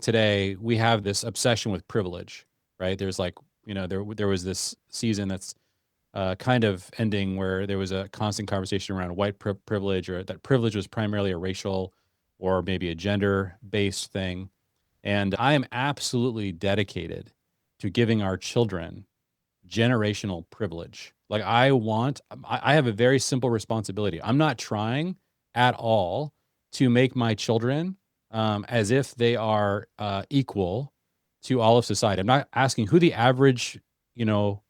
today we have this obsession with privilege, right? There's like, there was this season that's kind of ending where there was a constant conversation around white privilege, or that privilege was primarily a racial or maybe a gender based thing. And I am absolutely dedicated to giving our children generational privilege. Like I have a very simple responsibility. I'm not trying at all to make my children as if they are equal to all of society. I'm not asking who the average, you know,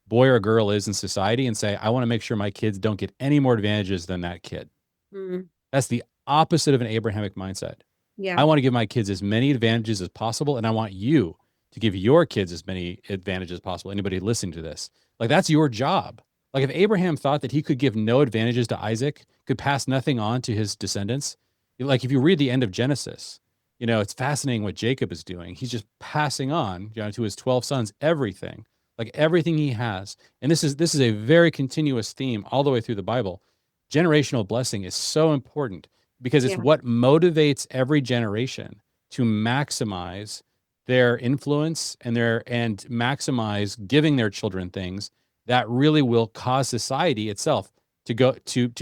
boy or girl is in society and say, I want to make sure my kids don't get any more advantages than that kid. Mm, That's the opposite of an Abrahamic mindset. yeah. I want to give my kids as many advantages as possible, and I want you to give your kids as many advantages as possible. Anybody listening to this, like that's your job. Like if Abraham thought that he could give no advantages to Isaac, could pass nothing on to his descendants, like if you read the end of Genesis, it's fascinating what Jacob is doing. He's just passing on, to his 12 sons everything, like everything he has. And this is a very continuous theme all the way through the Bible. Generational blessing is so important because it's Yeah. what motivates every generation to maximize their influence and maximize giving their children things that really will cause society itself to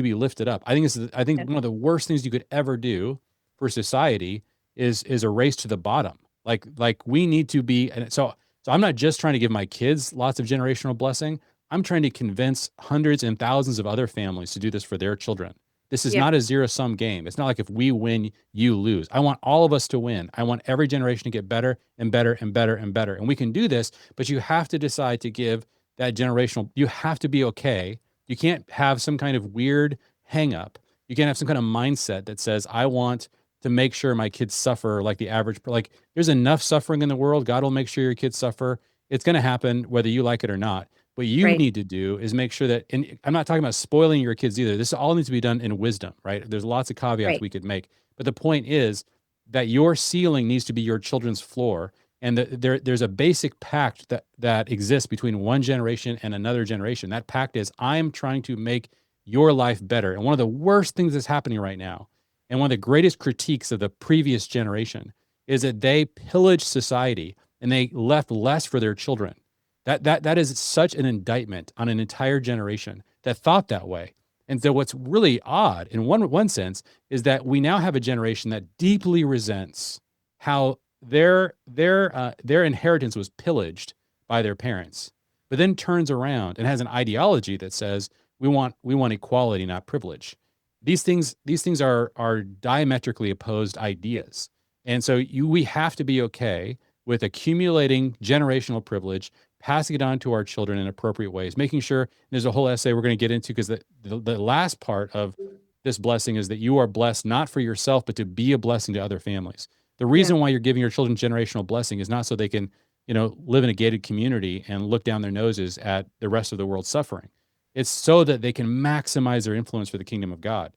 be lifted up. I think Yeah. one of the worst things you could ever do for society is a race to the bottom. Like we need to be. And so I'm not just trying to give my kids lots of generational blessing. I'm trying to convince hundreds and thousands of other families to do this for their children. This is Yeah. not a zero sum game. It's not like if we win, you lose. I want all of us to win. I want every generation to get better and better and better and better. And we can do this, but you have to decide to give that generational, you have to be okay. You can't have some kind of weird hang up. You can't have some kind of mindset that says, I want to make sure my kids suffer like the average, like there's enough suffering in the world. God will make sure your kids suffer. It's going to happen whether you like it or not. What you Right. need to do is make sure that, and I'm not talking about spoiling your kids either. This all needs to be done in wisdom, right? There's lots of caveats Right. we could make, but the point is that your ceiling needs to be your children's floor, and there's a basic pact that exists between one generation and another generation. That pact is, I'm trying to make your life better. And one of the worst things that's happening right now, and one of the greatest critiques of the previous generation, is that they pillaged society and they left less for their children. That is such an indictment on an entire generation that thought that way. And so what's really odd in one sense is that we now have a generation that deeply resents how their inheritance was pillaged by their parents, but then turns around and has an ideology that says we want equality, not privilege. These things are diametrically opposed ideas. And so we have to be okay with accumulating generational privilege, passing it on to our children in appropriate ways, making sure there's a whole essay we're going to get into because the last part of this blessing is that you are blessed not for yourself, but to be a blessing to other families. The Yeah. reason why you're giving your children generational blessing is not so they can, live in a gated community and look down their noses at the rest of the world suffering. It's so that they can maximize their influence for the kingdom of God.